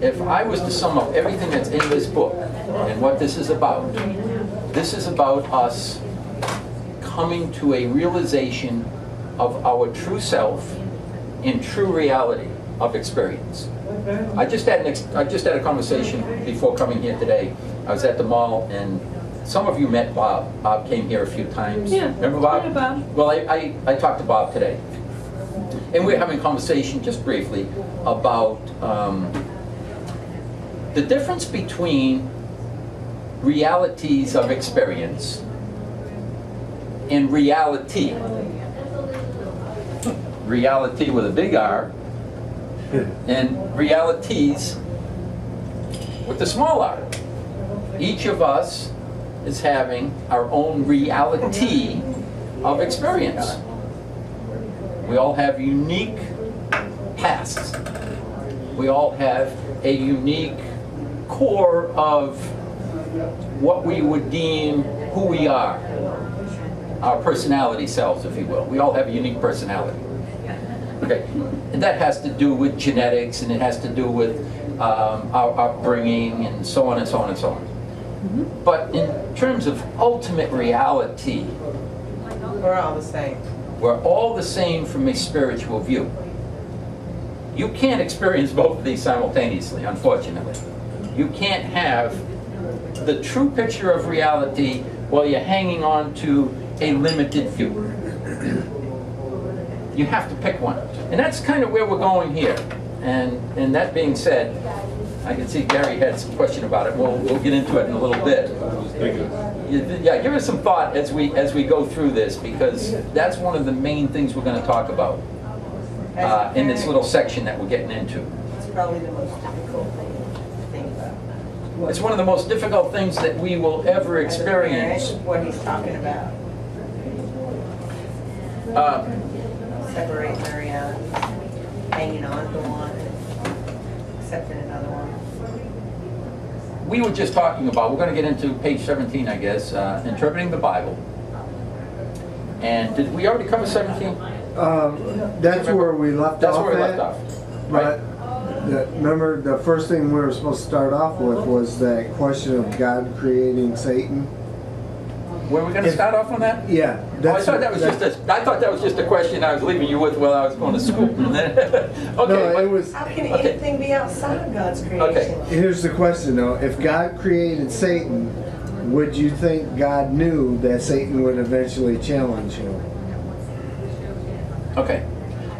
if I was to sum up everything that's in this book and what this is about us coming to a realization of our true self in true reality of experience. I just had a conversation before coming here today. I was at the mall, and some of you met Bob. Bob came here a few times. Yeah. Remember Bob? Yeah, Bob. Well, I talked to Bob today. And we were having a conversation just briefly about the difference between realities of experience and reality. Reality with a big R, and realities with the small r. Each of us is having our own reality of experience. We all have unique pasts. We all have a unique core of what we would deem who we are. Our personality selves, if you will. We all have a unique personality. Okay, and that has to do with genetics, and it has to do with our upbringing, and so on and so on and so on. Mm-hmm. But in terms of ultimate reality, We're all the same. we're all the same from a spiritual view. You can't experience both of these simultaneously, unfortunately. You can't have the true picture of reality while you're hanging on to a limited view. You have to pick one. And that's kind of where we're going here. And that being said, I can see Gary had some question about it. We'll get into it in a little bit. Yeah, give us some thought as we go through this, because that's one of the main things we're going to talk about in this little section that we're getting into. It's probably the most difficult thing to think about. It's one of the most difficult things that we will ever As a parent, experience. what he's talking about. Separating the realities, hanging on to one, accepting another one. We were just talking about, we're going to get into page 17, I guess, interpreting the Bible. And did we already cover 17? That's where we left off. That's where we left off. Right. But remember, the first thing we were supposed to start off with was that question of God creating Satan. Were we going to start off on that? Yeah. Oh, I thought that was just a question I was leaving you with while I was going to school. Okay. No, it was. How can Okay. anything be outside of God's creation? Okay. Here's the question though: if God created Satan, would you think God knew that Satan would eventually challenge him? Okay.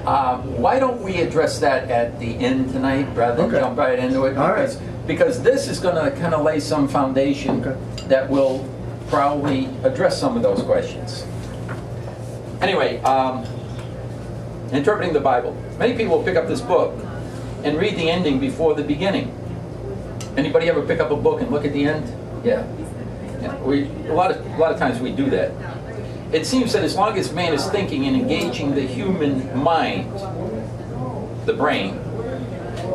Why don't we address that at the end tonight rather than Okay. jump right into it? All right. Because this is going to kind of lay some foundation Okay. that will probably address some of those questions. Anyway, interpreting the Bible. Many people will pick up this book and read the ending before the beginning. Anybody ever pick up a book and look at the end? Yeah. A lot of times we do that. It seems that as long as man is thinking and engaging the human mind, the brain,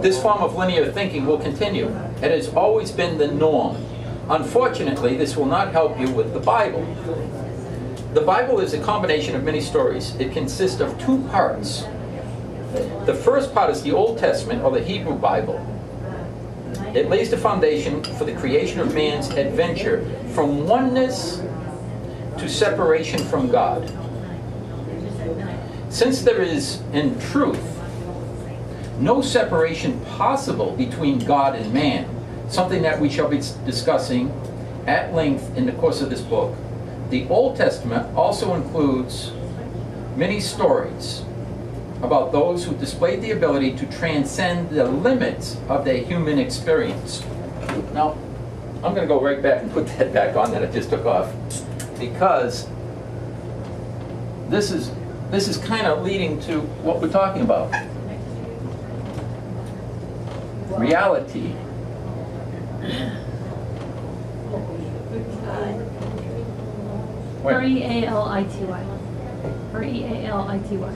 this form of linear thinking will continue. It has always been the norm. Unfortunately, this will not help you with the Bible. The Bible is a combination of many stories. It consists of two parts. The first part is the Old Testament, or the Hebrew Bible. It lays the foundation for the creation of man's adventure from oneness to separation from God. Since there is, in truth, no separation possible between God and man, something that we shall be discussing at length in the course of this book, the Old Testament also includes many stories about those who displayed the ability to transcend the limits of their human experience. Now, I'm going to go right back and put that back on that I just took off, because this is kind of leading to what we're talking about. Reality. Or E-A-L-I-T-Y. Or E-A-L-I-T-y.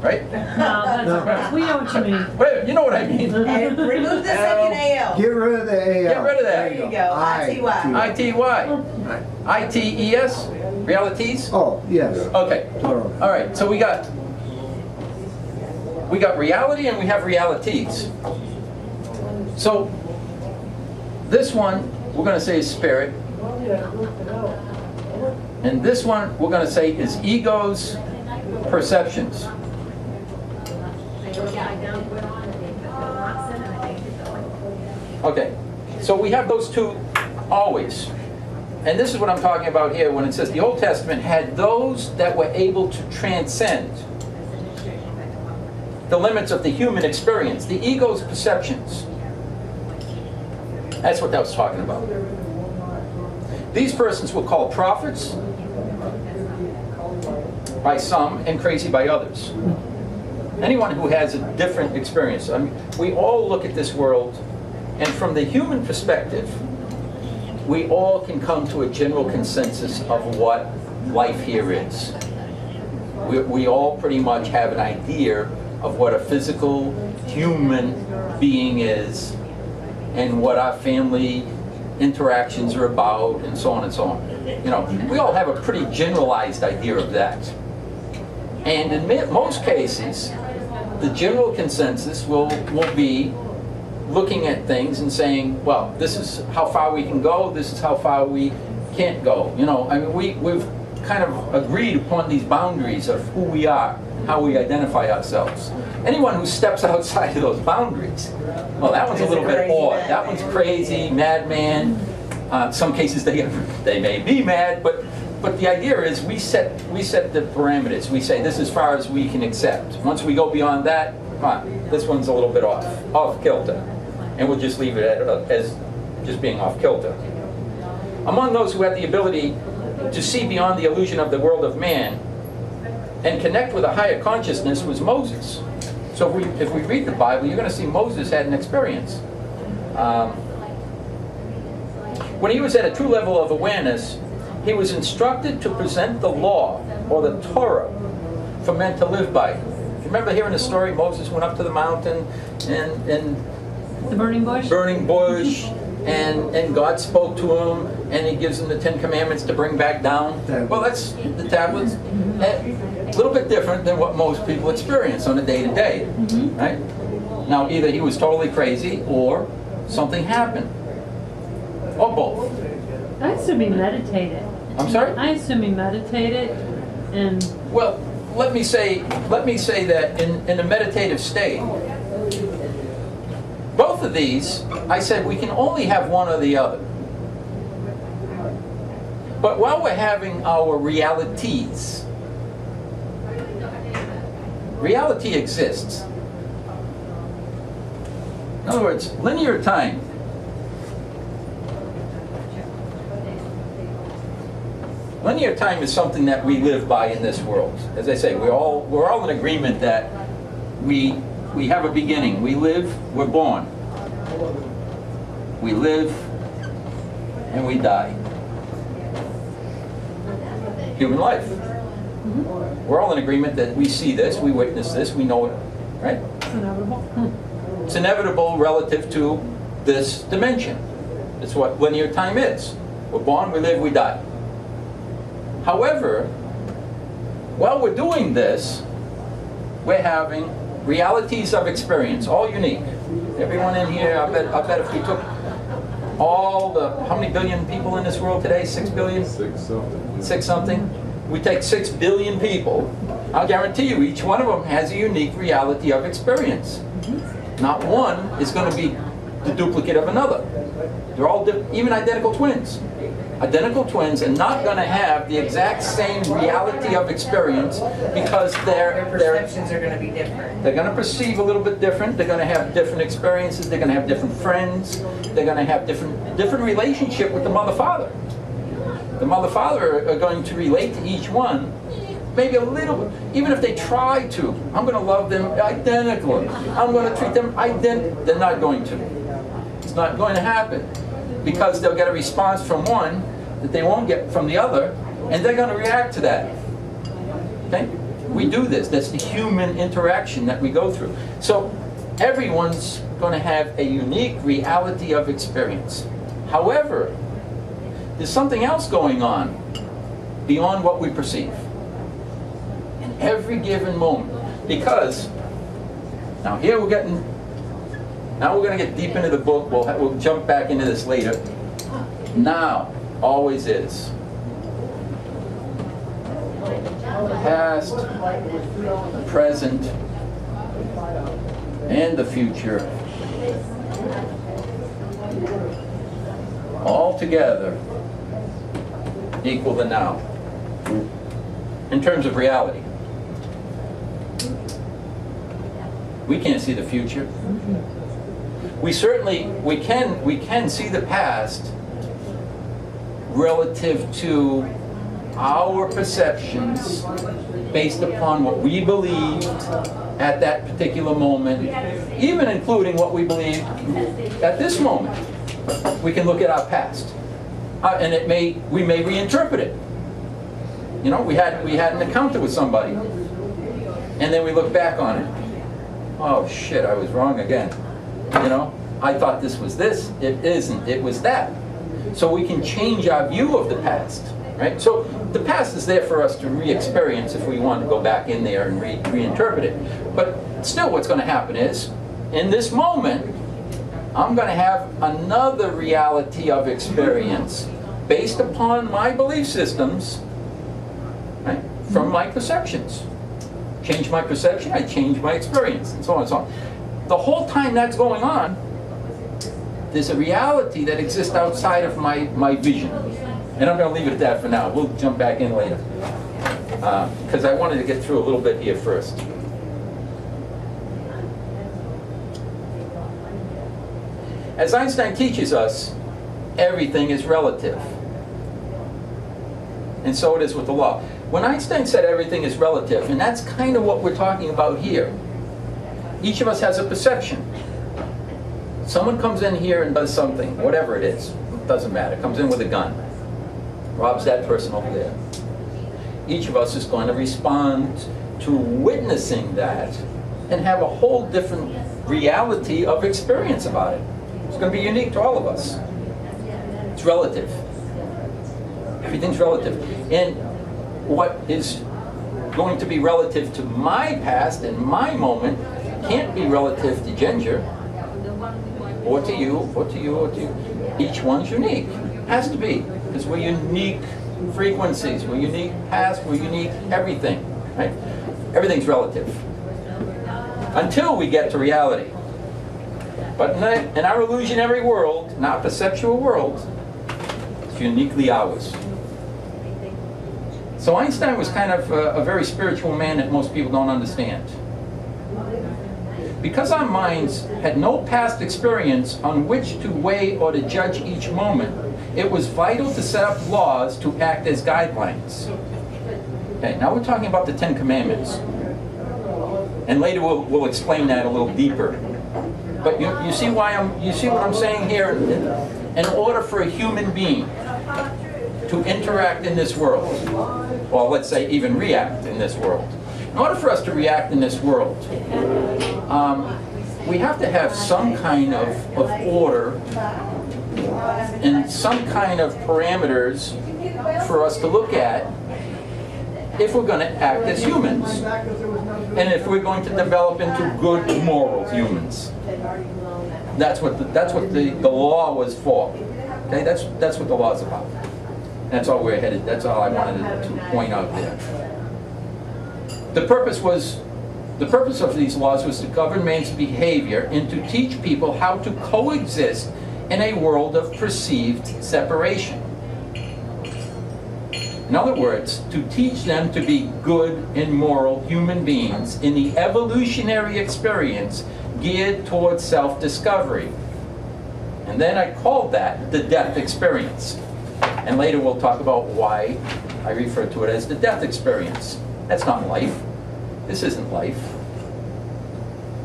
Right? No, that's, we know what you mean. Wait, you know what I mean. And remove the second AL. Get rid of the AL. Get rid of that. There you go. I-T-Y. I-T-Y. I-T-E-S? Realities? Oh, yes. Okay. Plural. All right, so we got reality and we have realities. So this one we're going to say is spirit, and this one we're going to say is ego's perceptions. Okay, so we have those two always. And this is what I'm talking about here when it says the Old Testament had those that were able to transcend the limits of the human experience, the ego's perceptions. That's what that was talking about. These persons were called prophets by some and crazy by others. Anyone who has a different experience. I mean, we all look at this world, and from the human perspective, we all can come to a general consensus of what life here is. We all pretty much have an idea of what a physical human being is and what our family interactions are about and so on and so on. You know, we all have a pretty generalized idea of that. And in most cases, the general consensus will be looking at things and saying, well, this is how far we can go, this is how far we can't go. You know, I mean, we've kind of agreed upon these boundaries of who we are, how we identify ourselves. Anyone who steps outside of those boundaries, well, that one's a little bit odd. That one's crazy, madman. Some cases they may be mad, but the idea is we set the parameters. We say this is as far as we can accept. Once we go beyond that, this one's a little bit off kilter. And we'll just leave it as just being off kilter. Among those who had the ability to see beyond the illusion of the world of man and connect with a higher consciousness was Moses. So if we read the Bible, you're going to see Moses had an experience. When he was at a true level of awareness, he was instructed to present the law, or the Torah, for men to live by. Remember hearing the story, Moses went up to the mountain and The burning bush? burning bush, and God spoke to him, and he gives him the 10 Commandments to bring back down. Well, that's the tablets. A little bit different than what most people experience on a day-to-day, right? Now, either he was totally crazy, or something happened, or both. I assume he meditated. I'm sorry? I assume he meditated and... Well, let me say that in a meditative state, both of these, I said we can only have one or the other. But while we're having our realities, reality exists. In other words, linear time. Linear time is something that we live by in this world. As I say, we're all in agreement that we have a beginning. We live, we're born. We live, and we die. Human life. We're all in agreement that we see this, we witness this, we know it, right? It's inevitable. It's inevitable relative to this dimension. It's what linear time is. We're born, we live, we die. However, while we're doing this, we're having realities of experience, all unique. Everyone in here, I bet if we took all how many billion people in this world today? 6 billion? 6 something. 6 something? We take 6 billion people, I'll guarantee you each one of them has a unique reality of experience. Not one is going to be the duplicate of another. They're all even identical twins. Identical twins are not going to have the exact same reality of experience because Their perceptions are going to be different. they're going to perceive a little bit different. They're going to have different experiences. They're going to have different friends. They're going to have different relationship with the mother-father. The mother-father are going to relate to each one, maybe a little, even if they try to. I'm going to love them identically. I'm going to treat them identically. They're not going to. It's not going to happen. Because they'll get a response from one that they won't get from the other, and they're going to react to that. Okay? We do this. That's the human interaction that we go through. So everyone's going to have a unique reality of experience. However, there's something else going on beyond what we perceive in every given moment. Because, now here we're getting Now we're going to get deep into the book. We'll jump back into this later. Now always is. The past, the present, and the future, all together equal the now in terms of reality. We can't see the future. We can see the past relative to our perceptions based upon what we believed at that particular moment, even including what we believe at this moment. We can look at our past, and we may reinterpret it. You know, we had an encounter with somebody, and then we look back on it. Oh shit, I was wrong again. You know, I thought this was this. It isn't. It was that. So we can change our view of the past, right? So the past is there for us to re-experience if we want to go back in there and reinterpret it. But still what's going to happen is, in this moment, I'm going to have another reality of experience based upon my belief systems, right, from my perceptions. Change my perception, I change my experience, and so on and so on. The whole time that's going on, there's a reality that exists outside of my vision. And I'm going to leave it at that for now. We'll jump back in later. Because I wanted to get through a little bit here first. As Einstein teaches us, everything is relative. And so it is with the law. When Einstein said everything is relative, and that's kind of what we're talking about here, each of us has a perception. Someone comes in here and does something, whatever it is, it doesn't matter, comes in with a gun, robs that person over there. Each of us is going to respond to witnessing that and have a whole different reality of experience about it. It's going to be unique to all of us. It's relative. Everything's relative. And what is going to be relative to my past and my moment can't be relative to Ginger, or to you, or to you, or to you. Each one's unique. Has to be, because we're unique frequencies, we're unique past, we're unique everything, right? Everything's relative. Until we get to reality. But in our illusionary world, in our perceptual world, it's uniquely ours. So Einstein was kind of a very spiritual man that most people don't understand. Because our minds had no past experience on which to weigh or to judge each moment, it was vital to set up laws to act as guidelines. Okay, now we're talking about the Ten Commandments. And later we'll explain that a little deeper. But you see what I'm saying here? In order for a human being to interact in this world, or let's say even react in this world, in order for us to react in this world, we have to have some kind of order and some kind of parameters for us to look at if we're going to act as humans, and if we're going to develop into good moral humans. That's what the law was for. Okay, that's what the law is about. That's all we're headed. That's all I wanted to point out there. The purpose of these laws was to govern man's behavior and to teach people how to coexist in a world of perceived separation. In other words, to teach them to be good and moral human beings in the evolutionary experience geared towards self-discovery. And then I called that the death experience. And later we'll talk about why I refer to it as the death experience. That's not life. This isn't life.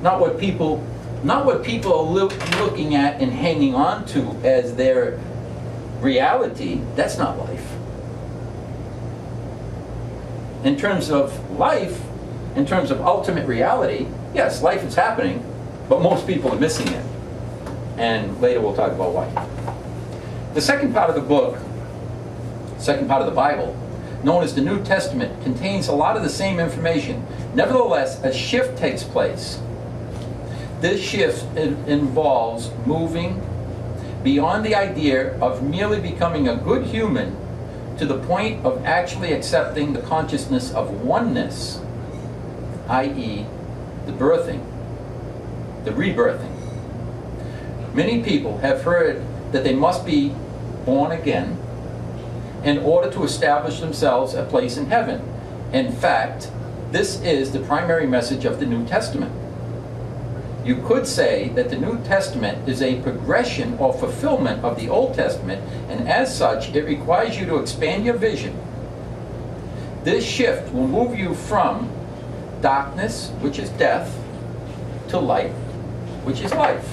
Not what people are looking at and hanging on to as their reality. That's not life. In terms of life, in terms of ultimate reality, yes, life is happening, but most people are missing it. And later we'll talk about why. The second part of the book, second part of the Bible, known as the New Testament, contains a lot of the same information. Nevertheless, a shift takes place. This shift involves moving beyond the idea of merely becoming a good human to the point of actually accepting the consciousness of oneness, i.e., the birthing, the rebirthing. Many people have heard that they must be born again in order to establish themselves a place in heaven. In fact, this is the primary message of the New Testament. You could say that the New Testament is a progression or fulfillment of the Old Testament, and as such, it requires you to expand your vision. This shift will move you from darkness, which is death, to light, which is life.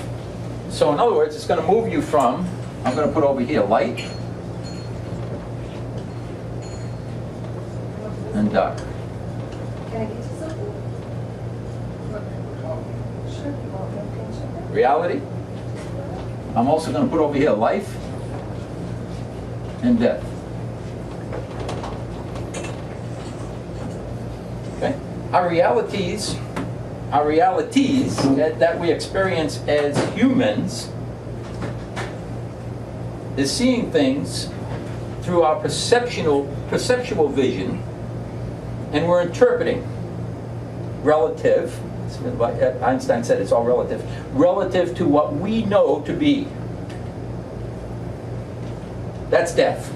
So in other words, it's going to move you from, I'm going to put over here, light and dark. Can I get you something? Sure. You want me to pinch it? Reality. I'm also going to put over here life and death. Okay? Our realities that we experience as humans is seeing things through our perceptual vision, and we're interpreting relative. Like Einstein said, it's all relative to what we know to be. That's death.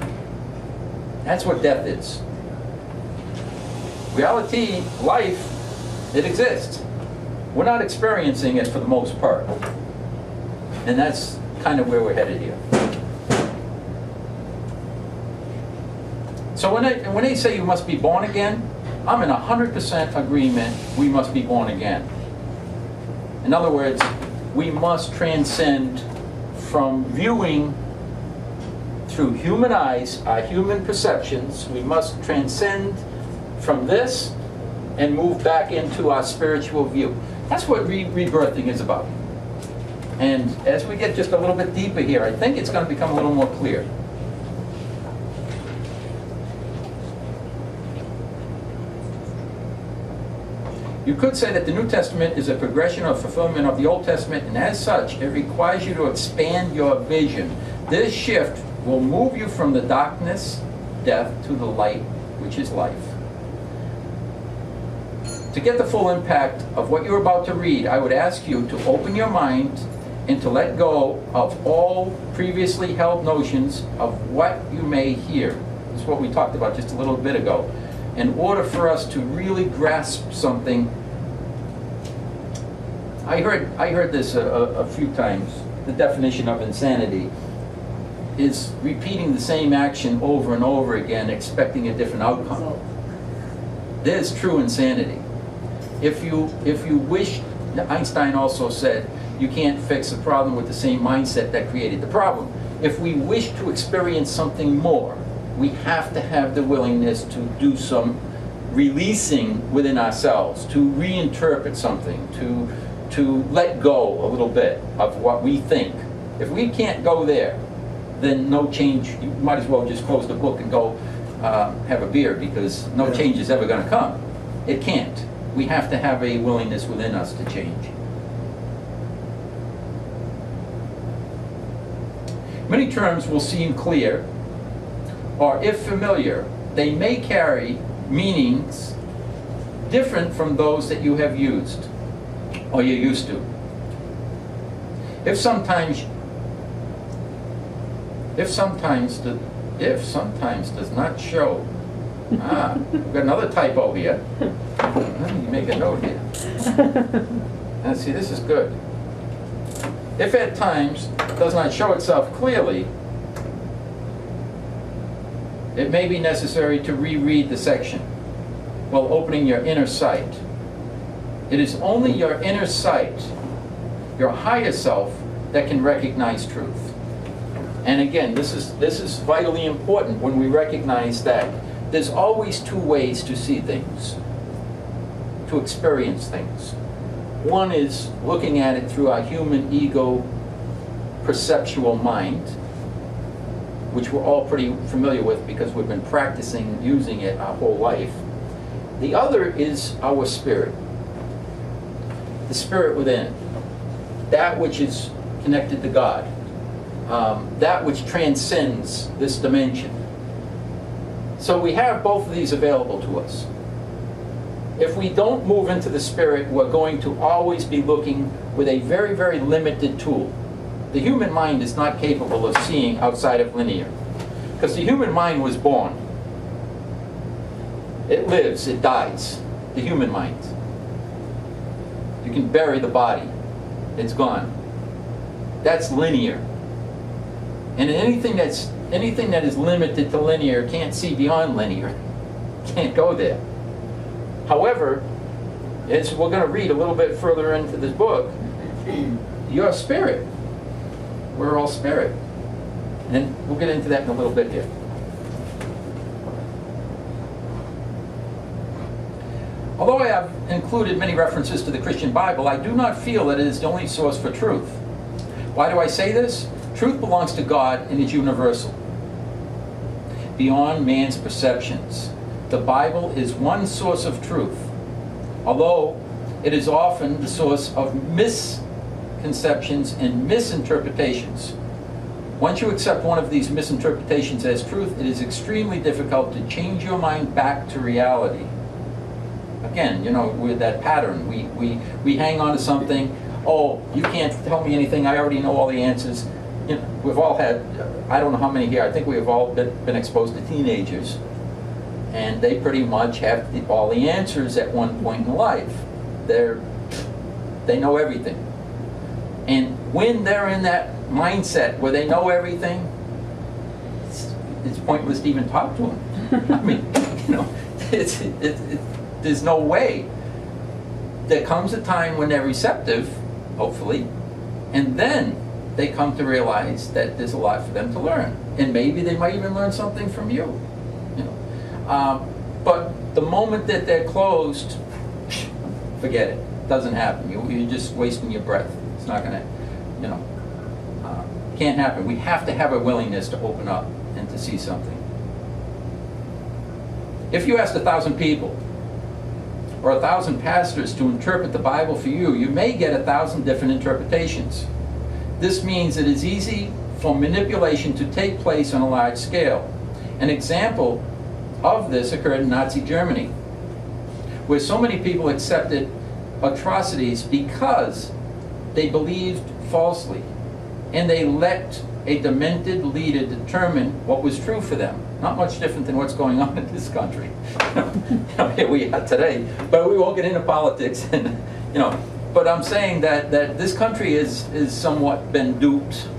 That's what death is. Reality, life, it exists. We're not experiencing it for the most part. And that's kind of where we're headed here. So when they say you must be born again, I'm in 100% agreement we must be born again. In other words, we must transcend from viewing through human eyes, our human perceptions. We must transcend from this and move back into our spiritual view. That's what rebirthing is about. And as we get just a little bit deeper here, I think it's going to become a little more clear. You could say that the New Testament is a progression or fulfillment of the Old Testament, and as such, it requires you to expand your vision. This shift will move you from the darkness, death, to the light, which is life. To get the full impact of what you're about to read, I would ask you to open your mind and to let go of all previously held notions of what you may hear. This is what we talked about just a little bit ago. In order for us to really grasp something, I heard this a few times. The definition of insanity is repeating the same action over and over again, expecting a different outcome. There's true insanity. If you wish, Einstein also said, you can't fix a problem with the same mindset that created the problem. If we wish to experience something more, we have to have the willingness to do some releasing within ourselves, to reinterpret something, to let go a little bit of what we think. If we can't go there, then no change. You might as well just close the book and go have a beer, because no change is ever going to come. It can't. We have to have a willingness within us to change. Many terms will seem clear, or if familiar, they may carry meanings different from those that you have used or you're used to. If sometimes does not show. We've got another typo here. Let me make a note here. And see, this is good. If at times does not show itself clearly, it may be necessary to reread the section while opening your inner sight. It is only your inner sight, your higher self, that can recognize truth. And again, this is vitally important when we recognize that there's always two ways to see things, to experience things. One is looking at it through our human ego perceptual mind, which we're all pretty familiar with because we've been practicing using it our whole life. The other is our spirit, the spirit within. that which is connected to God, that which transcends this dimension. So we have both of these available to us. If we don't move into the spirit, we're going to always be looking with a very, very limited tool. The human mind is not capable of seeing outside of linear, because the human mind was born. It lives, it dies. The human mind. You can bury the body. It's gone. That's linear. And anything that is limited to linear can't see beyond linear. Can't go there. However, as we're going to read a little bit further into this book, you're spirit. We're all spirit. And we'll get into that in a little bit here. Although I have included many references to the Christian Bible, I do not feel that it is the only source for truth. Why do I say this? Truth belongs to God and is universal, beyond man's perceptions. The Bible is one source of truth, although it is often the source of misconceptions and misinterpretations. Once you accept one of these misinterpretations as truth, it is extremely difficult to change your mind back to reality. Again, with that pattern, we hang on to something. Oh, you can't tell me anything. I already know all the answers. We've all had, I don't know how many here, I think we've all been exposed to teenagers. And they pretty much have all the answers at one point in life. They know everything. And when they're in that mindset where they know everything, it's pointless to even talk to them. I mean, there's no way. There comes a time when they're receptive, hopefully, and then they come to realize that there's a lot for them to learn. And maybe they might even learn something from you. But the moment that they're closed, forget it. It doesn't happen. You're just wasting your breath. It's not going to, can't happen. We have to have a willingness to open up and to see something. If you asked 1,000 people or 1,000 pastors to interpret the Bible for you, you may get 1,000 different interpretations. This means it is easy for manipulation to take place on a large scale. An example of this occurred in Nazi Germany, where so many people accepted atrocities because they believed falsely, and they let a demented leader determine what was true for them. Not much different than what's going on in this country. Here we are today, but we won't get into politics. And but I'm saying that this country is somewhat been duped,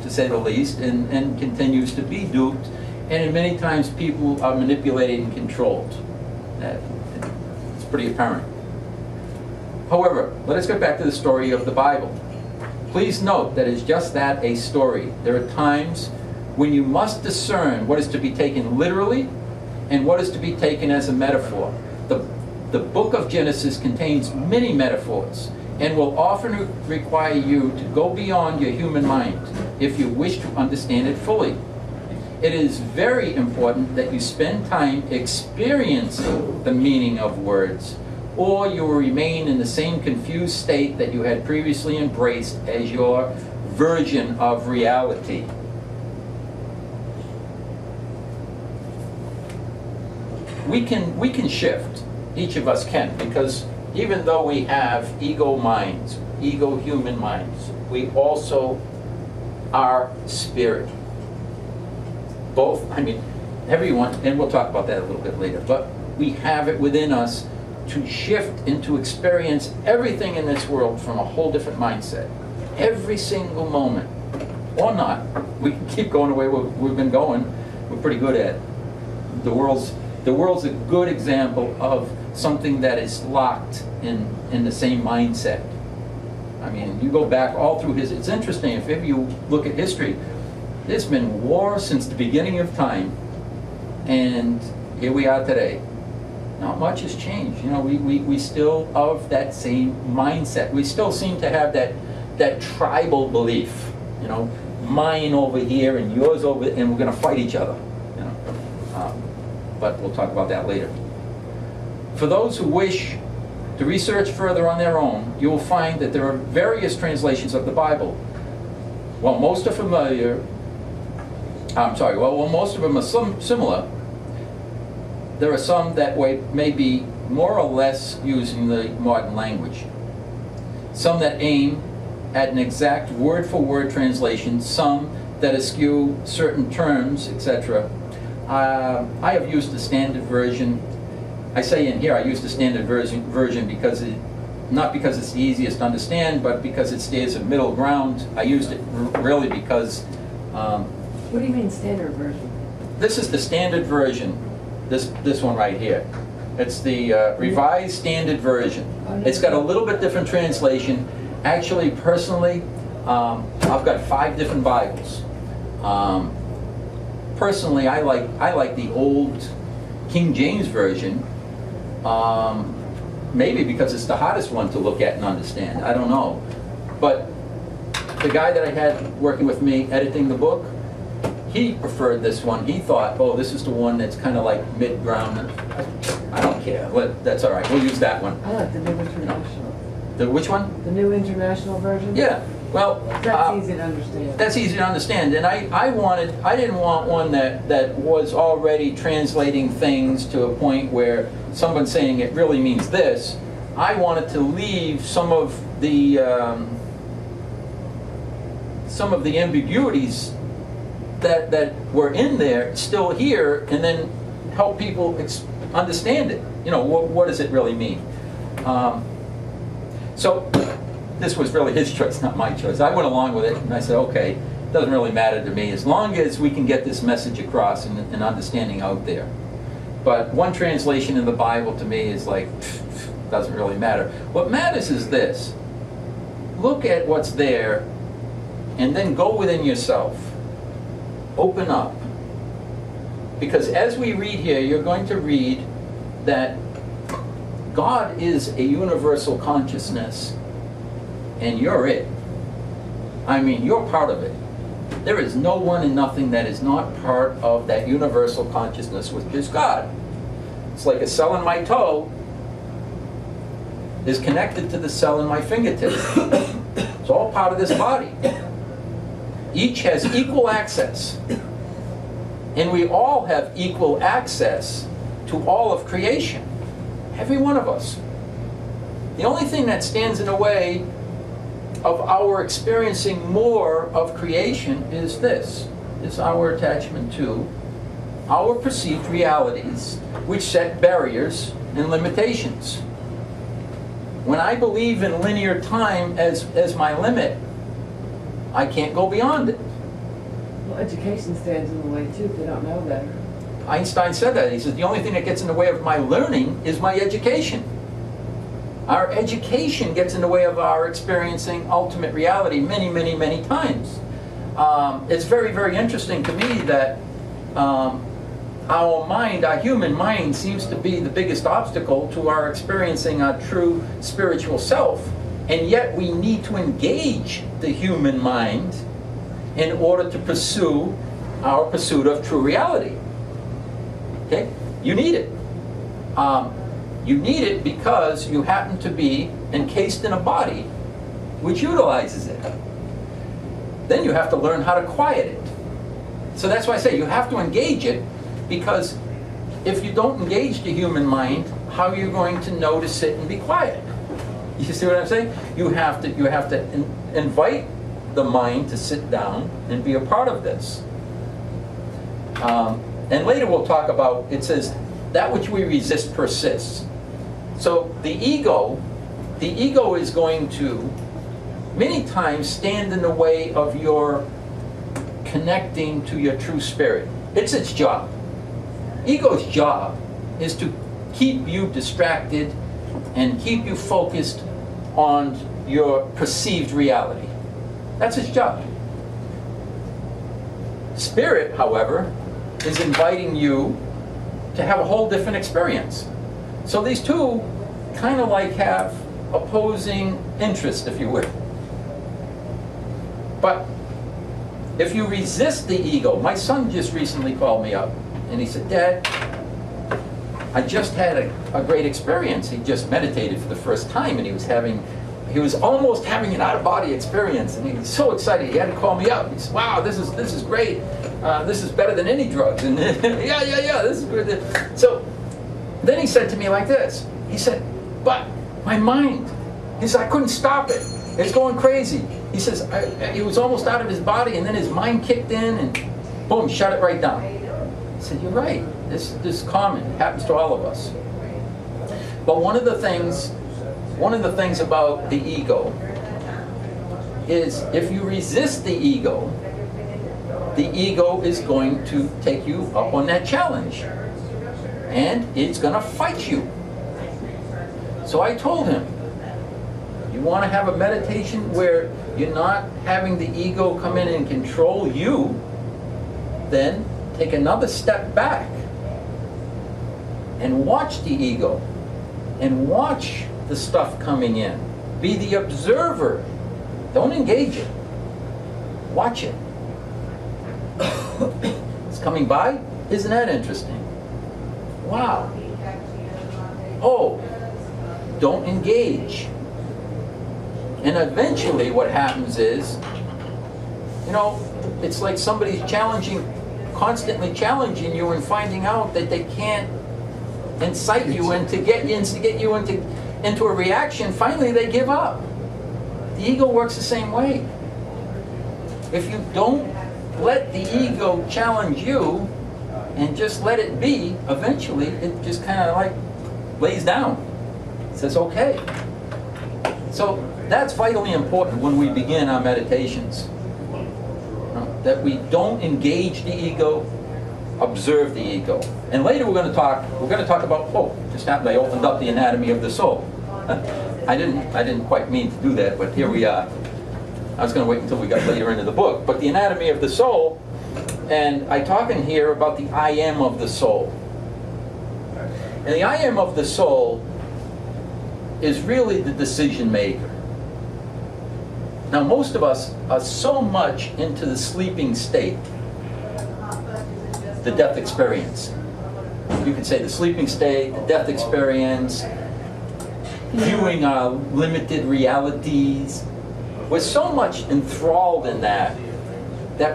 to say the least, and continues to be duped. And many times people are manipulated and controlled. It's pretty apparent. However, let us get back to the story of the Bible. Please note that it's just that, a story. There are times when you must discern what is to be taken literally and what is to be taken as a metaphor. The book of Genesis contains many metaphors and will often require you to go beyond your human mind if you wish to understand it fully. It is very important that you spend time experiencing the meaning of words, or you will remain in the same confused state that you had previously embraced as your version of reality. We can shift. Each of us can, because even though we have ego minds, ego human minds, we also are spirit. Both, everyone, and we'll talk about that a little bit later, but we have it within us to shift and to experience everything in this world from a whole different mindset. Every single moment. Or not. We can keep going the way we've been going. We're pretty good at it. The world's a good example of something that is locked in the same mindset. You go back all through it's interesting, if you look at history, there's been war since the beginning of time, and here we are today. Not much has changed. We still of that same mindset. We still seem to have that tribal belief. Mine over here and yours over, and we're going to fight each other. But we'll talk about that later. For those who wish to research further on their own, you will find that there are various translations of the Bible. While most are most of them are similar, there are some that may be more or less using the modern language. Some that aim at an exact word-for-word translation, some that eschew certain terms, etc. I have used the standard version. I say in here I use the standard version because not because it's the easiest to understand, but because it stays a middle ground. I used it really because... What do you mean standard version? This is the standard version, this one right here. It's the revised standard version. It's got a little bit different translation. Actually, personally, I've got 5 different Bibles. Personally, I like the old King James version. Maybe because it's the hardest one to look at and understand. I don't know. But the guy that I had working with me editing the book, he preferred this one. He thought, oh, this is the one that's kind of like mid-ground. I don't care. That's all right. We'll use that one. I like the New International. The which one? The New International version? Yeah. Well, That's easy to understand. that's easy to understand. And I didn't want one that was already translating things to a point where someone's saying it really means this. I wanted to leave some of the ambiguities that were in there still here, and then help people understand it. You know, what does it really mean? So this was really his choice, not my choice. I went along with it, and I said, okay, it doesn't really matter to me as long as we can get this message across and understanding out there. But one translation in the Bible to me is like, doesn't really matter. What matters is this. Look at what's there, and then go within yourself. Open up. Because as we read here, you're going to read that God is a universal consciousness, and you're it. I mean, you're part of it. There is no one and nothing that is not part of that universal consciousness, which is God. It's like a cell in my toe is connected to the cell in my fingertip. It's all part of this body. Each has equal access. And we all have equal access to all of creation. Every one of us. The only thing that stands in the way of our experiencing more of creation is this. Is our attachment to our perceived realities, which set barriers and limitations. When I believe in linear time as my limit, I can't go beyond it. Well, education stands in the way too if they don't know better. Einstein said that. He said, the only thing that gets in the way of my learning is my education. Our education gets in the way of our experiencing ultimate reality many, many, many times. It's very, very interesting to me that our mind, our human mind, seems to be the biggest obstacle to our experiencing our true spiritual self. And yet we need to engage the human mind in order to pursue our pursuit of true reality. Okay? You need it. You need it because you happen to be encased in a body which utilizes it. Then you have to learn how to quiet it. So that's why I say you have to engage it, because if you don't engage the human mind, how are you going to know to sit and be quiet? You see what I'm saying? You have to invite the mind to sit down and be a part of this. And later we'll talk about, it says, that which we resist persists. So the ego is going to many times stand in the way of your connecting to your true spirit. It's its job. Ego's job is to keep you distracted and keep you focused on your perceived reality. That's its job. Spirit, however, is inviting you to have a whole different experience. So these two kind of like have opposing interests, if you will. But if you resist the ego, my son just recently called me up and he said, Dad, I just had a great experience. He just meditated for the first time, and he was almost having an out-of-body experience, and he was so excited. He had to call me up. He said, "Wow, this is great. This is better than any drugs." And yeah, this is good. So then he said to me like this. He said, "But my mind," he said, "I couldn't stop it. It's going crazy." He says, he was almost out of his body, and then his mind kicked in, and boom, shut it right down. I said, "You're right. This is common. It happens to all of us." But one of the things about the ego is if you resist the ego is going to take you up on that challenge, and it's going to fight you. So I told him, you want to have a meditation where you're not having the ego come in and control you, then take another step back and watch the ego and watch the stuff coming in. Be the observer. Don't engage it. Watch it. It's coming by. Isn't that interesting? Wow. Oh, don't engage. And eventually what happens is, it's like somebody's constantly challenging you and finding out that they can't incite you and to get you into a reaction. Finally they give up. The ego works the same way. If you don't let the ego challenge you and just let it be, eventually it just kind of like lays down. It says, okay. So that's vitally important when we begin our meditations. That we don't engage the ego, observe the ego. And later we're going to talk about, just happened I opened up the anatomy of the soul. I didn't quite mean to do that, but here we are. I was going to wait until we got later into the book. But the anatomy of the soul, and I talk in here about the I am of the soul. And the I am of the soul is really the decision maker. Now most of us are so much into the sleeping state, the death experience. You could say the sleeping state, the death experience, viewing our limited realities. We're so much enthralled in that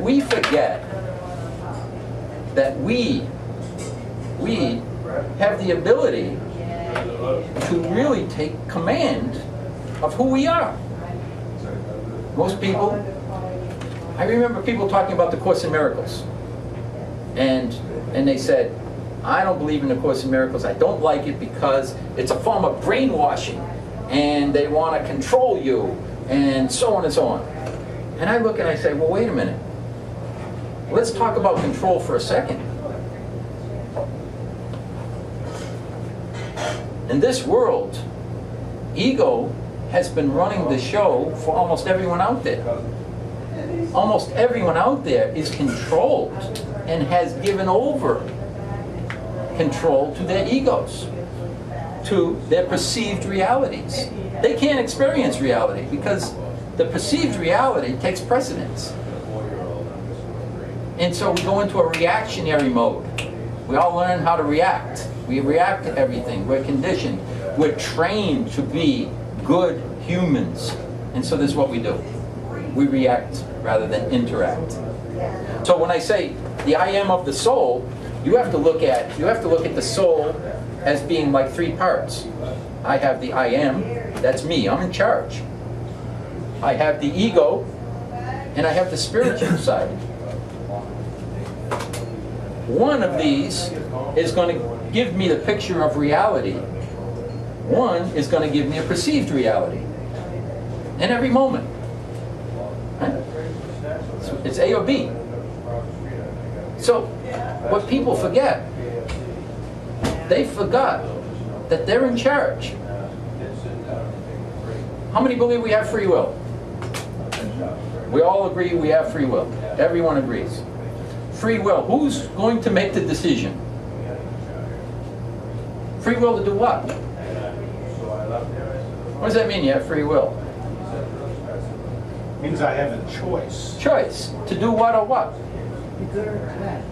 we forget that we have the ability to really take command of who we are. Most people, I remember people talking about the Course in Miracles. And they said, I don't believe in the Course in Miracles. I don't like it because it's a form of brainwashing. And they want to control you. And so on and so on. And I look and I say, well, wait a minute. Let's talk about control for a second. In this world, ego has been running the show for almost everyone out there. Almost everyone out there is controlled and has given over control to their egos, to their perceived realities. They can't experience reality because the perceived reality takes precedence. And so we go into a reactionary mode. We all learn how to react. We react to everything. We're conditioned. We're trained to be good humans. And so this is what we do. We react rather than interact. So when I say the I am of the soul, you have to look at the soul as being like three parts. I have the I am, that's me, I'm in charge. I have the ego, and I have the spiritual side. One of these is going to give me the picture of reality. One is going to give me a perceived reality. In every moment. Right? So it's A or B. So, what people forget, they forgot that they're in charge. How many believe we have free will? We all agree we have free will. Everyone agrees. Free will. Who's going to make the decision? Free will to do what? What does that mean, you have free will? Means I have a choice. Choice. To do what or what? Be good or bad.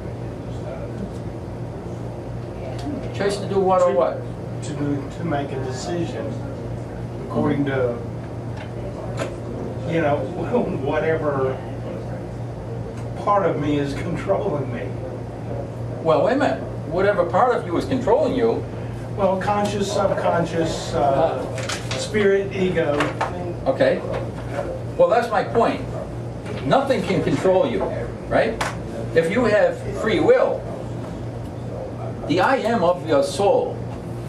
Choice to do what or what? To make a decision according to, you know, whatever part of me is controlling me. Well, wait a minute. Whatever part of you is controlling you, Well, conscious, subconscious, spirit, ego. okay? Well, that's my point. Nothing can control you, right? If you have free will, the I am of your soul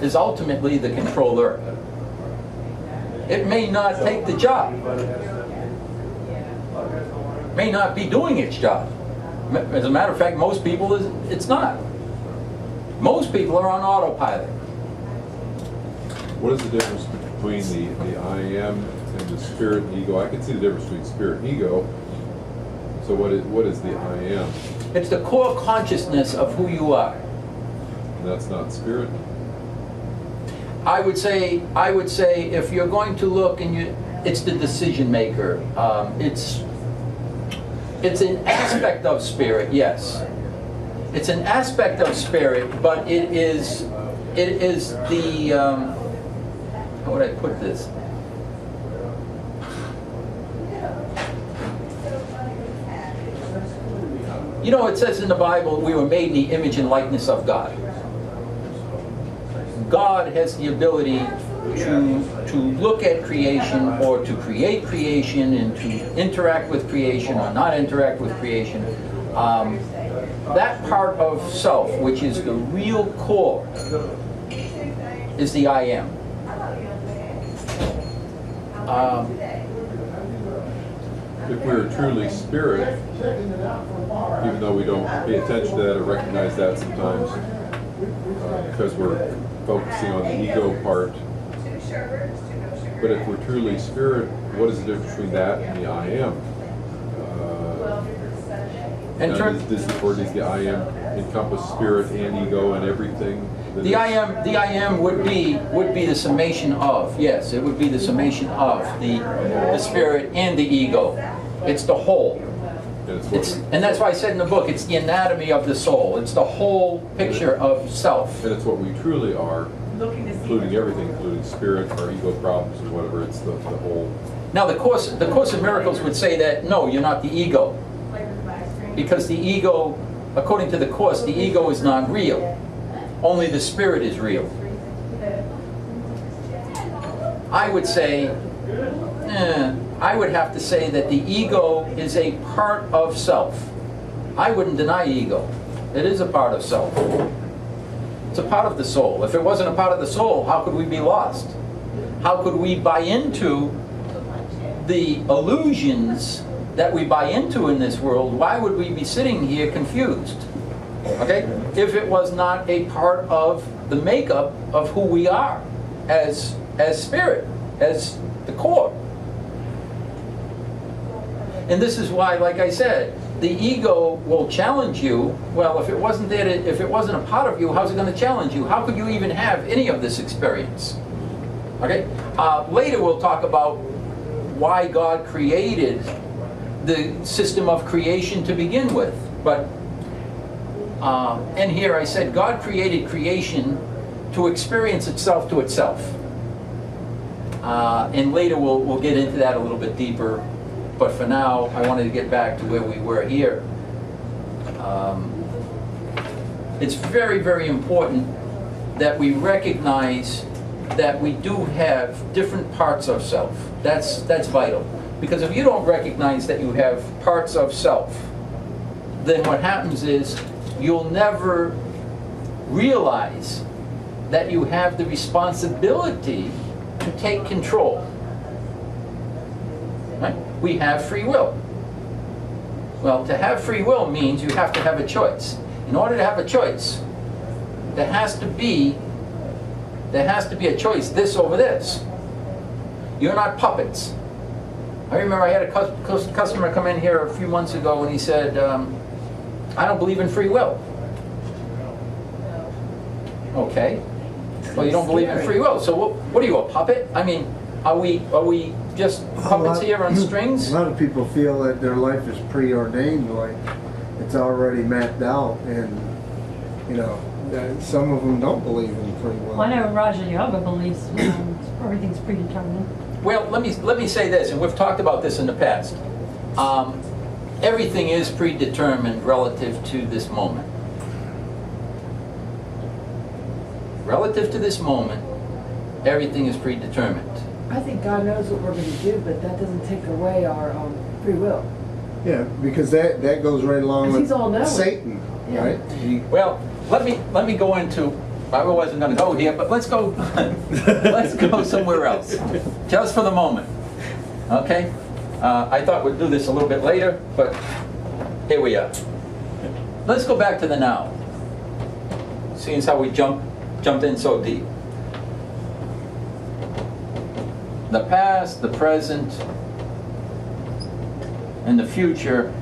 is ultimately the controller. It may not take the job. May not be doing its job. As a matter of fact, most people, it's not. Most people are on autopilot. What is the difference between the I am and the spirit and ego? I can see the difference between spirit and ego. So what is the I am? It's the core consciousness of who you are. And that's not spirit? I would say if you're going to look it's the decision maker. It's an aspect of spirit, yes. It's an aspect of spirit, but it is the how would I put this? You know, it says in the Bible, we were made in the image and likeness of God. God has the ability to look at creation or to create creation and to interact with creation or not interact with creation. That part of self, which is the real core, is the I am. If we are truly spirit, even though we don't pay attention to that or recognize that sometimes, because we're focusing on the ego part, but if we're truly spirit, what is the difference between that and the I am? Does the I am encompass spirit and ego and everything? The I am would be the summation of, yes, it would be the summation of the spirit and the ego. It's the whole. And that's why I said in the book, it's the anatomy of the soul. It's the whole picture of self. And it's what we truly are, including everything, including spirit, our ego problems, and whatever. It's the whole. Now the Course of Miracles would say that no, you're not the ego, because the ego, according to the Course, the ego is not real. Only the spirit is real. I would say, I would have to say that the ego is a part of self. I wouldn't deny ego. It is a part of self. It's a part of the soul. If it wasn't a part of the soul, how could we be lost? How could we buy into the illusions that we buy into in this world? Why would we be sitting here confused? Okay? If it was not a part of the makeup of who we are as spirit, as the core. And this is why, like I said, the ego will challenge you. Well, if it wasn't there, if it wasn't a part of you, how's it going to challenge you? How could you even have any of this experience? Okay? Later we'll talk about why God created the system of creation to begin with. But and here I said God created creation to experience itself to itself. And later we'll get into that a little bit deeper. But for now, I wanted to get back to where we were here. It's very, very important that we recognize that we do have different parts of self. That's vital. Because if you don't recognize that you have parts of self, then what happens is you'll never realize that you have the responsibility to take control. Right? We have free will. Well, to have free will means you have to have a choice. In order to have a choice, there has to be a choice, this over this. You're not puppets. I remember I had a customer come in here a few months ago and he said, I don't believe in free will. Okay. Well, you don't believe in free will, so what are you, a puppet? I mean, are we just puppets here on strings? A lot of people feel that their life is preordained, like it's already mapped out, and some of them don't believe in free will. Well, I know Raja Yoga believes everything's predetermined. Well, let me say this, and we've talked about this in the past. Everything is predetermined relative to this moment. Relative to this moment, everything is predetermined. I think God knows what we're going to do, but that doesn't take away our free will. Yeah, because that goes right along 'Cause with he's all-knowing. Satan, Yeah. right? Well, let me go into. I wasn't going to go here, but let's go. Let's go somewhere else, just for the moment. Okay. I thought we'd do this a little bit later, but here we are. Let's go back to the now. Seeing as how we jumped in so deep. The past, the present, and the future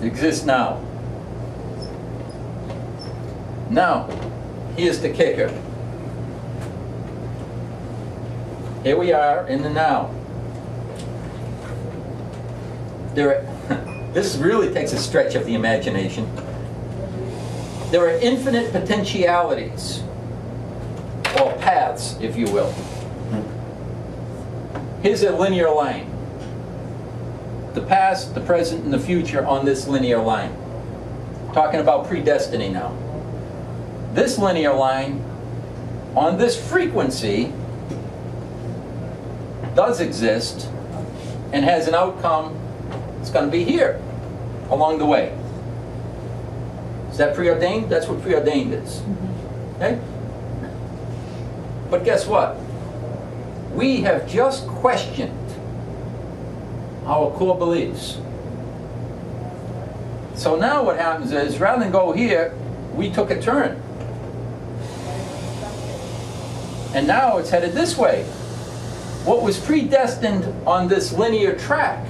exist now. Now, here's the kicker. Here we are in the now. This really takes a stretch of the imagination. There are infinite potentialities, or paths, if you will. Here's a linear line. The past, the present, and the future on this linear line. Talking about predestiny now. This linear line, on this frequency, does exist and has an outcome. It's going to be here along the way. Is that preordained? That's what preordained is. Okay? But guess what? We have just questioned our core beliefs. So now what happens is, rather than go here, we took a turn. And now it's headed this way. What was predestined on this linear track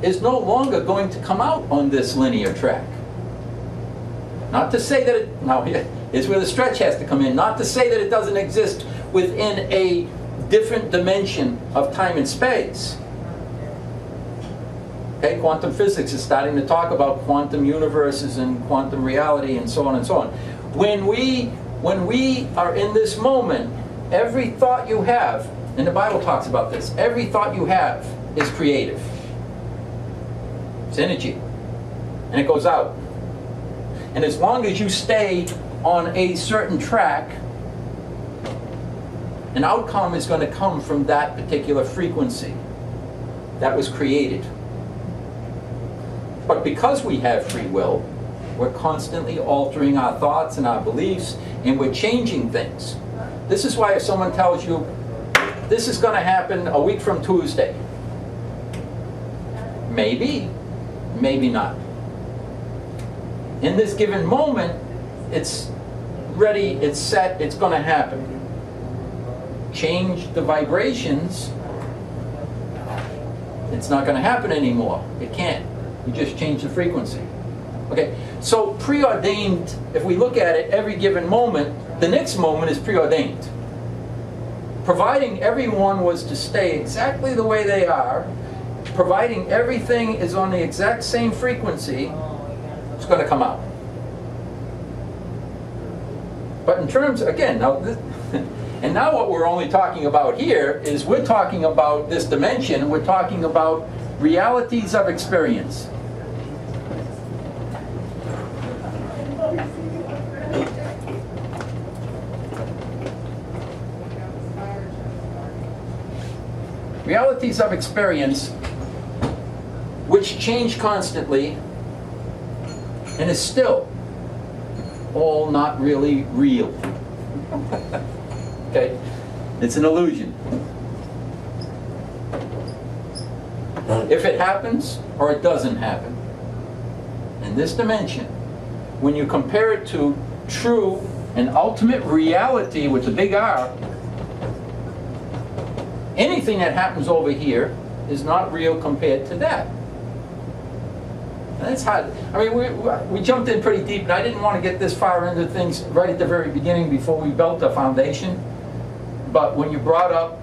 is no longer going to come out on this linear track. Not to say that it, now here is where the stretch has to come in, not to say that it doesn't exist within a different dimension of time and space. Okay, quantum physics is starting to talk about quantum universes and quantum reality and so on and so on. When we are in this moment, every thought you have, and the Bible talks about this, every thought you have is creative. It's energy. And it goes out. And as long as you stay on a certain track, an outcome is going to come from that particular frequency that was created. But because we have free will, we're constantly altering our thoughts and our beliefs, and we're changing things. This is why if someone tells you, this is going to happen a week from Tuesday, maybe, maybe not. In this given moment, it's ready, it's set, it's going to happen. Change the vibrations, it's not going to happen anymore. It can't. You just change the frequency. Okay, so preordained, if we look at it, every given moment, the next moment is preordained. Providing everyone was to stay exactly the way they are, providing everything is on the exact same frequency, it's going to come out. But in terms, again, now this, and now what we're only talking about here is we're talking about this dimension, we're talking about realities of experience. Realities of experience which change constantly and is still all not really real. Okay? It's an illusion. If it happens or it doesn't happen, in this dimension, when you compare it to true and ultimate reality with the big R, anything that happens over here is not real compared to that. And that's hard. I mean, we jumped in pretty deep, and I didn't want to get this far into things right at the very beginning before we built the foundation. But when you brought up,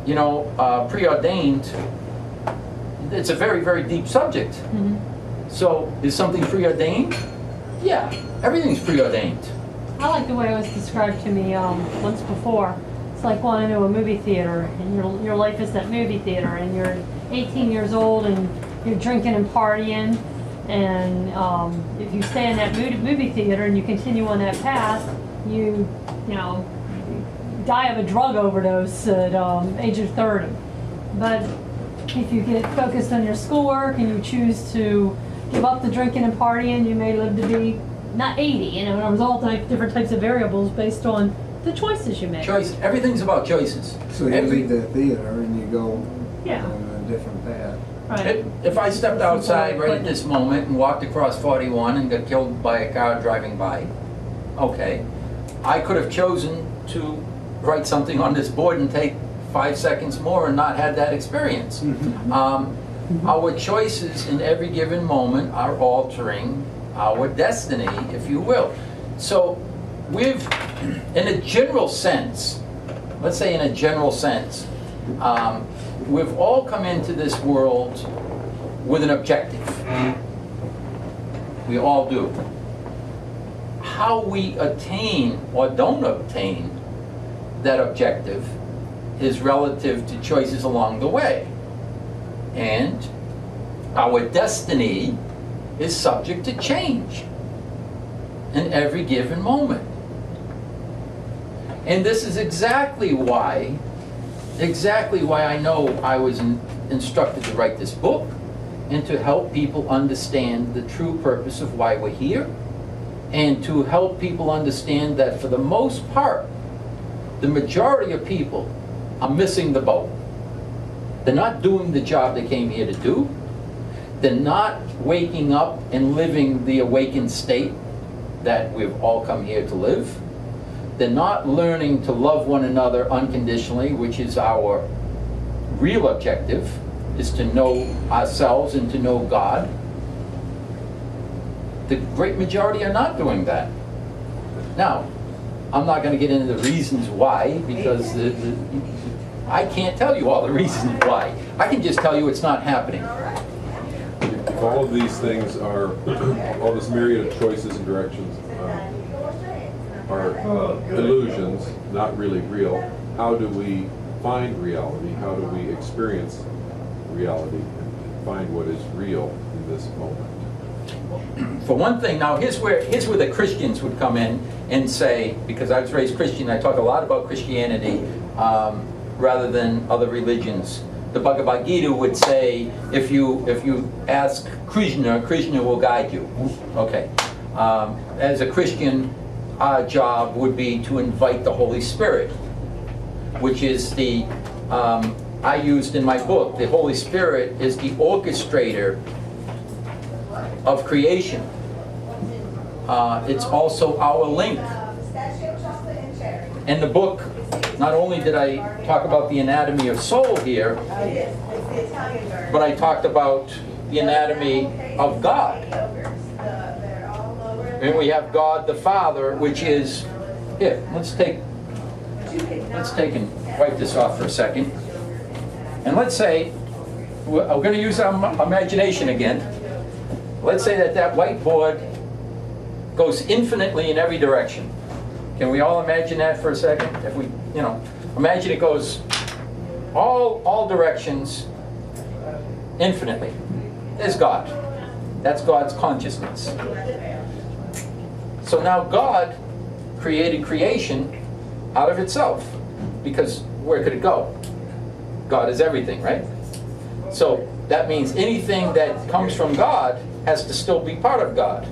you know, preordained, it's a very, very deep subject. Mm-hmm. So is something preordained? Yeah, everything's preordained. I like the way it was described to me once before. It's like going into a movie theater, and your life is that movie theater, and you're 18 years old, and you're drinking and partying, and if you stay in that movie theater and you continue on that path, you know, die of a drug overdose at age of 30. But if you get focused on your schoolwork and you choose to give up the drinking and partying, you may live to be not 80. You know, there's all different types of variables based on the choices you make. Choice. Everything's about choices. So you leave the theater and you go Yeah. on a different path. Right. If I stepped outside right at this moment and walked across 41 and got killed by a car driving by, okay, I could have chosen to write something on this board and take 5 seconds more and not had that experience. Our choices in every given moment are altering our destiny, if you will. So we've, in a general sense, let's say in a general sense, we've all come into this world with an objective. We all do. How we attain or don't obtain that objective is relative to choices along the way. And our destiny is subject to change in every given moment. And this is exactly why I know I was instructed to write this book and to help people understand the true purpose of why we're here, and to help people understand that for the most part, the majority of people are missing the boat. They're not doing the job they came here to do. They're not waking up and living the awakened state that we've all come here to live. They're not learning to love one another unconditionally, which is our real objective, is to know ourselves and to know God. The great majority are not doing that. Now, I'm not going to get into the reasons why, because I can't tell you all the reasons why. I can just tell you it's not happening. If all of these things are, all this myriad of choices and directions are illusions, not really real, how do we find reality? How do we experience reality and find what is real in this moment? For one thing, now here's where the Christians would come in and say, because I was raised Christian, I talk a lot about Christianity rather than other religions. The Bhagavad Gita would say, if you ask Krishna, Krishna will guide you. Okay. As a Christian, our job would be to invite the Holy Spirit, which is the, I used in my book, the Holy Spirit is the orchestrator of creation. It's also our link. In the book, not only did I talk about the anatomy of soul here, but I talked about the anatomy of God. And we have God the Father, which is, here, let's take and wipe this off for a second. And let's say, we're going to use our imagination again. Let's say that whiteboard goes infinitely in every direction. Can we all imagine that for a second? If we, imagine it goes all directions infinitely. There's God. That's God's consciousness. So now God created creation out of itself, because where could it go? God is everything, right? So that means anything that comes from God has to still be part of God.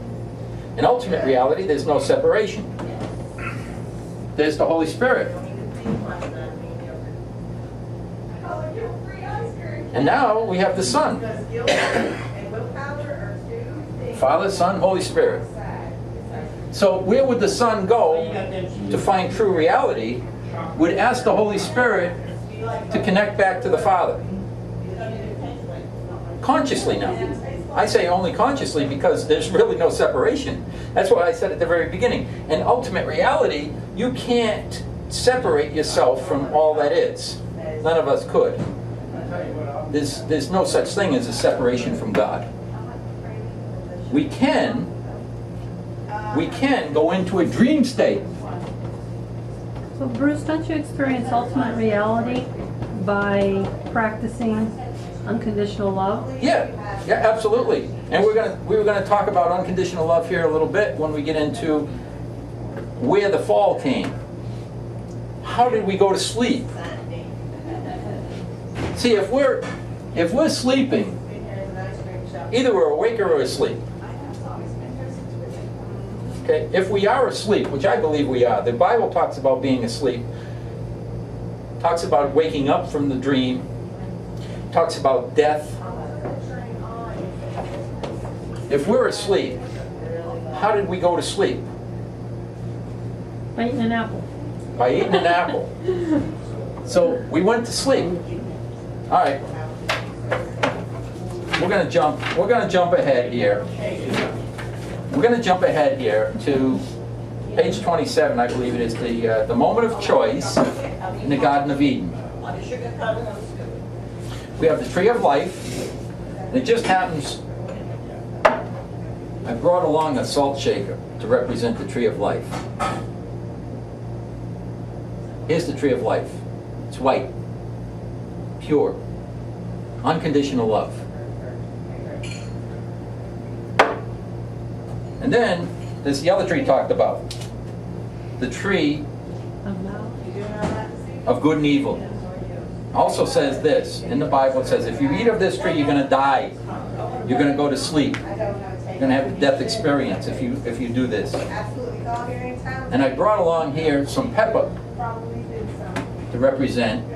In ultimate reality, there's no separation. There's the Holy Spirit. And now we have the Son. Father, Son, Holy Spirit. So where would the Son go to find true reality? Would ask the Holy Spirit to connect back to the Father. Consciously now. I say only consciously because there's really no separation. That's what I said at the very beginning. In ultimate reality, you can't separate yourself from all that is. None of us could. There's no such thing as a separation from God. we can go into a dream state. So Bruce, don't you experience ultimate reality by practicing unconditional love? Yeah, absolutely. And we were gonna talk about unconditional love here a little bit when we get into where the fall came. How did we go to sleep? See, if we're sleeping, either we're awake or we're asleep. Okay, if we are asleep, which I believe we are, the Bible talks about being asleep, talks about waking up from the dream, talks about death. If we're asleep, how did we go to sleep? By eating an apple. By eating an apple. So we went to sleep. All right. We're gonna jump ahead here. We're gonna jump ahead here to page 27, I believe it is, the moment of choice in the Garden of Eden. We have the tree of life, and it just happens, I brought along a salt shaker to represent the tree of life. Here's the tree of life. It's white, pure, unconditional love. And then there's the other tree talked about, the tree of good and evil. Also says this in the Bible. It says if you eat of this tree, you're going to die. You're going to go to sleep. You're going to have a death experience if you do this. And I brought along here some pepper to represent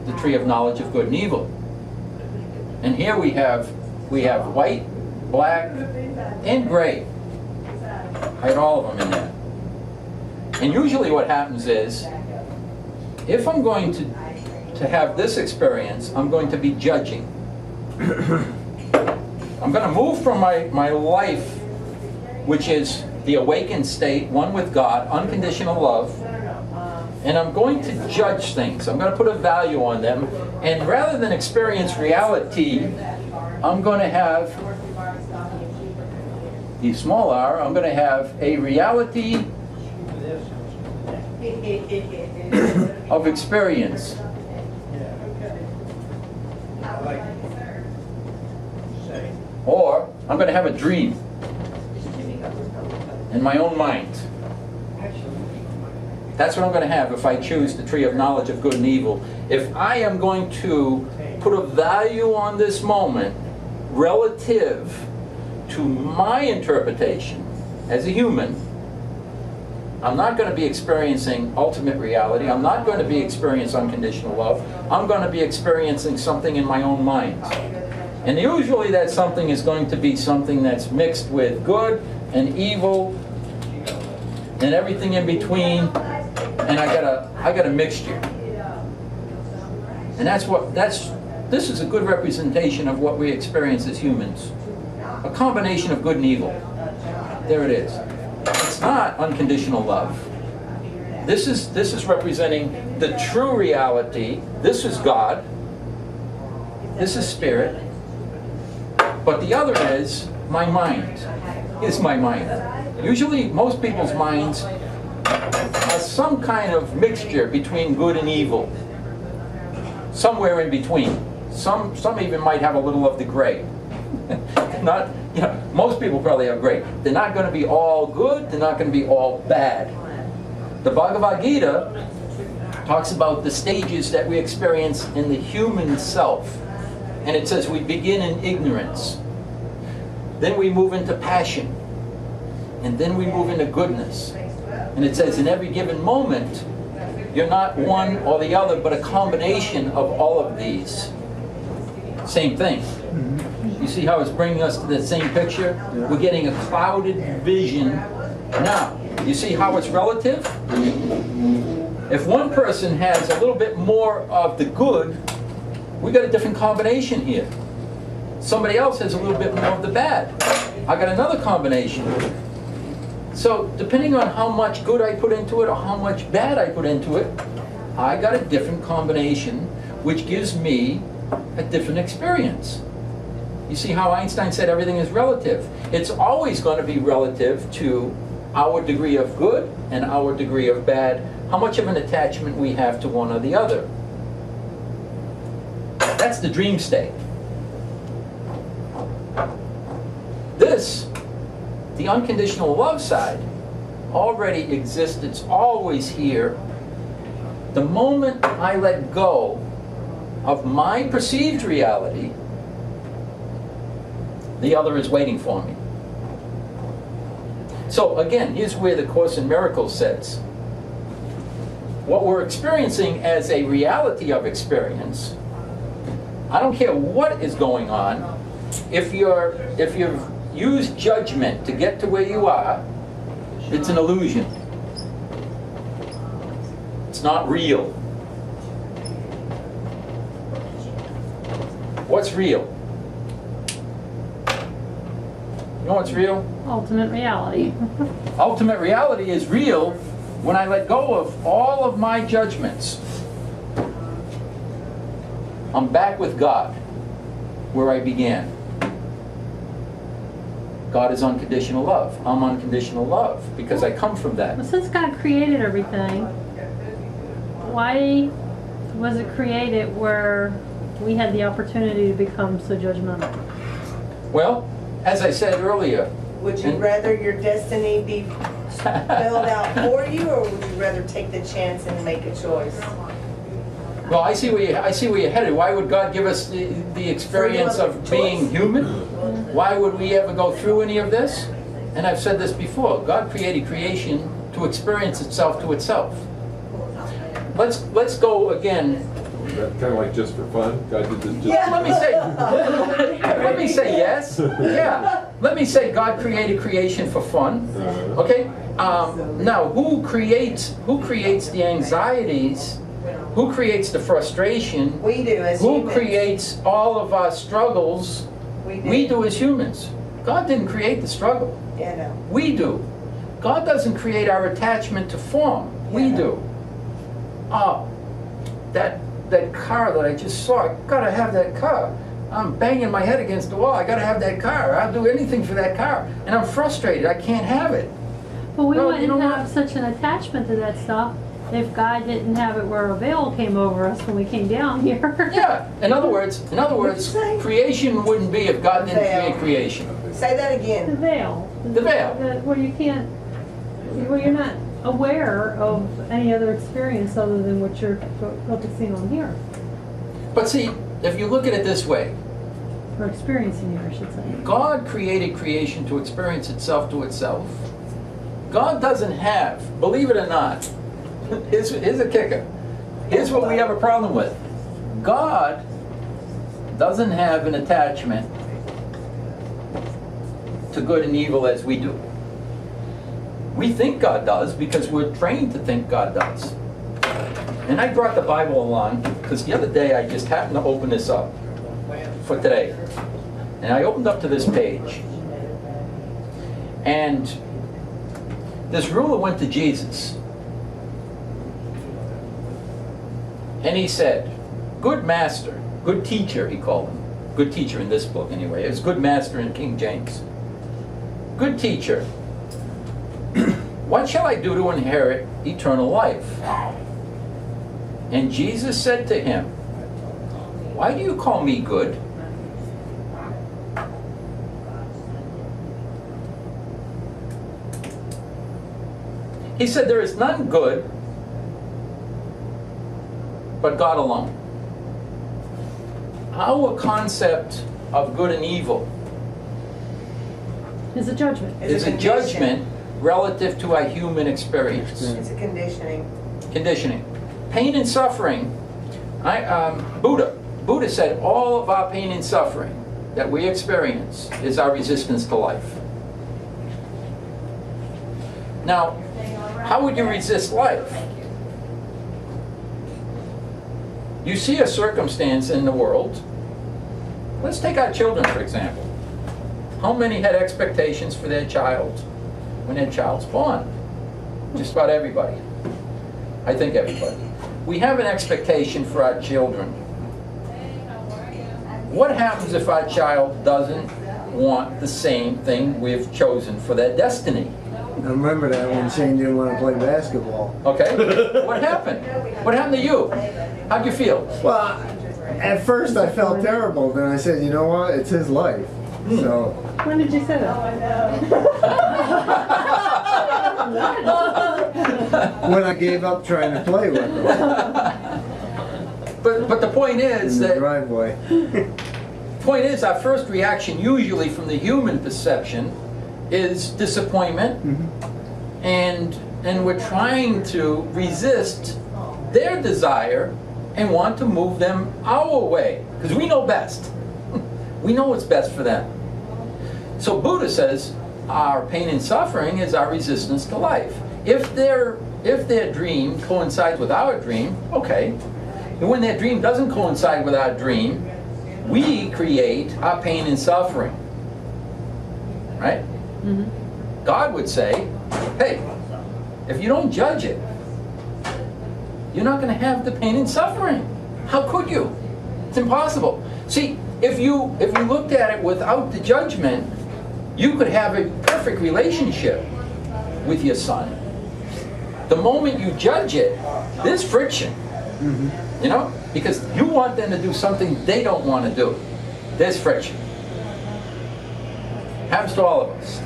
the tree of knowledge of good and evil. And here we have white, black, and gray. I had all of them in there. And usually what happens is, if I'm going to have this experience, I'm going to be judging. I'm going to move from my life, which is the awakened state, one with God, unconditional love, and I'm going to judge things. I'm going to put a value on them, and rather than experience reality, I'm going to have the small r, I'm going to have a reality of experience. Or I'm going to have a dream in my own mind. That's what I'm going to have if I choose the tree of knowledge of good and evil. If I am going to put a value on this moment relative to my interpretation as a human, I'm not going to be experiencing ultimate reality. I'm not going to be experiencing unconditional love. I'm going to be experiencing something in my own mind. And usually that something is going to be something that's mixed with good and evil and everything in between. And I got a mixture. And this is a good representation of what we experience as humans. A combination of good and evil. There it is. It's not unconditional love. This is representing the true reality. This is God. This is spirit. But the other is my mind. Is my mind. Usually most people's minds are some kind of mixture between good and evil. Somewhere in between. Some even might have a little of the gray. Not, most people probably have gray. They're not going to be all good, they're not going to be all bad. The Bhagavad Gita talks about the stages that we experience in the human self. And it says we begin in ignorance. Then we move into passion. And then we move into goodness. And it says in every given moment, you're not one or the other, but a combination of all of these. Same thing. You see how it's bringing us to the same picture? We're getting a clouded vision. Now, you see how it's relative? If one person has a little bit more of the good, we got a different combination here. Somebody else has a little bit more of the bad. I got another combination. So, depending on how much good I put into it or how much bad I put into it, I got a different combination, which gives me a different experience. You see how Einstein said everything is relative? It's always going to be relative to our degree of good and our degree of bad, how much of an attachment we have to one or the other. That's the dream state. This, the unconditional love side, already exists. It's always here. The moment I let go of my perceived reality, the other is waiting for me. So again, here's where the Course in Miracles says, what we're experiencing as a reality of experience, I don't care what is going on, if you've used judgment to get to where you are, it's an illusion. It's not real. What's real? You know what's real? Ultimate reality. Ultimate reality is real when I let go of all of my judgments. I'm back with God, where I began. God is unconditional love. I'm unconditional love because I come from that. Well, since God created everything, why was it created where we had the opportunity to become so judgmental? Well, as I said earlier, Would you rather your destiny be spelled out for you, or would you rather take the chance and make a choice? well, I see where you're headed. Why would God give us the experience Freedom of of being choice. human? Why would we ever go through any of this? And I've said this before. God created creation to experience itself to itself. Let's go again. Kind of like just for fun? God did this just Yeah, for let me say yes. Yeah. Let me say God created creation for fun. Okay? Now, who creates the anxieties? Who creates the frustration? We do as Who humans. creates all of our struggles? We do as humans. God didn't create the struggle. Yeah, no. We do. God doesn't create our attachment to form. We Yeah. do. Oh, that car that I just saw, I gotta have that car. I'm banging my head against the wall. I gotta have that car. I'll do anything for that car. And I'm frustrated. I can't have it. But we Well, wouldn't you know what? have such an attachment to that stuff if God didn't have it where a veil came over us when we came down here. Yeah. In other words, say? creation wouldn't be if God didn't Veil. create creation. Say that The again. veil. The veil. Where you can't, where you're not aware of any other experience other than what you're focusing on here. But see, if you look at it this way, Or experiencing here, I should say. God created creation to experience itself to itself. God doesn't have, believe it or not, here's a kicker. Here's what we have a problem with. God doesn't have an attachment to good and evil as we do. We think God does because we're trained to think God does. And I brought the Bible along because the other day I just happened to open this up for today. And I opened up to this page. And this ruler went to Jesus. And he said, "Good master," good teacher he called him. Good teacher in this book anyway. It was good master in King James. "Good teacher, what shall I do to inherit eternal life?" And Jesus said to him, "Why do you call me good? He said, there is none good but God alone. Our concept of good and evil It's a judgment. is a judgment relative to our human experience. It's a conditioning. Conditioning. Pain and suffering. Buddha said all of our pain and suffering that we experience is our resistance to life. Now, how would you resist life? You see a circumstance in the world. Let's take our children, for example. How many had expectations for their child when their child's born? Just about everybody. I think everybody. We have an expectation for our children. What happens if our child doesn't want the same thing we've chosen for their destiny? I remember that when Shane didn't want to play basketball. Okay? What happened? What happened to you? How'd you feel? Well, at first I felt terrible. Then I said, you know what? It's his life. So When did you say that? when I gave up trying to play with him But the point is in the that driveway. our first reaction, usually from the human perception, is disappointment, and we're trying to resist their desire and want to move them our way because we know best. We know what's best for them. So Buddha says our pain and suffering is our resistance to life. If their dream coincides with our dream, okay. And when their dream doesn't coincide with our dream, we create our pain and suffering. Right? God would say, hey, if you don't judge it, you're not going to have the pain and suffering. How could you? It's impossible. See, if you looked at it without the judgment, you could have a perfect relationship with your son. The moment you judge it, there's friction. You know? Because you want them to do something they don't want to do. There's friction. Happens to all of us.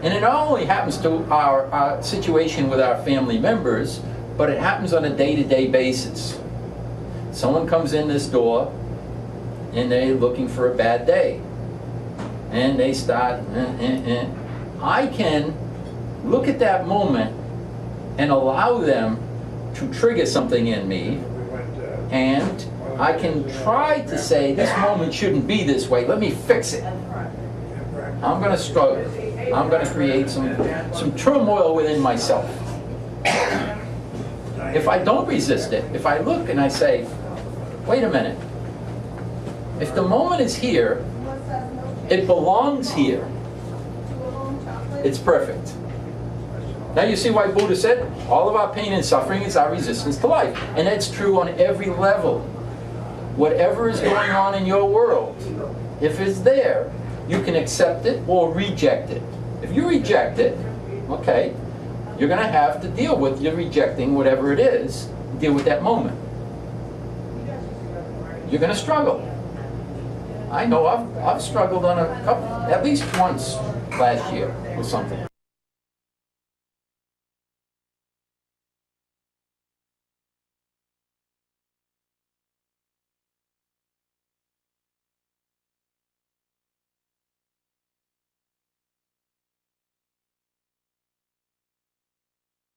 And it not only happens to our situation with our family members, but it happens on a day-to-day basis. Someone comes in this door and they're looking for a bad day. And they start, I can look at that moment and allow them to trigger something in me, and I can try to say, this moment shouldn't be this way, let me fix it. I'm going to struggle. I'm going to create some turmoil within myself. If I don't resist it, if I look and I say, wait a minute, if the moment is here, it belongs here, it's perfect. Now you see why Buddha said, all of our pain and suffering is our resistance to life. And that's true on every level. Whatever is going on in your world, if it's there, you can accept it or reject it. If you reject it, okay, you're going to have to deal with you rejecting whatever it is, deal with that moment. You're going to struggle. I know I've struggled on a couple, at least once last year with something.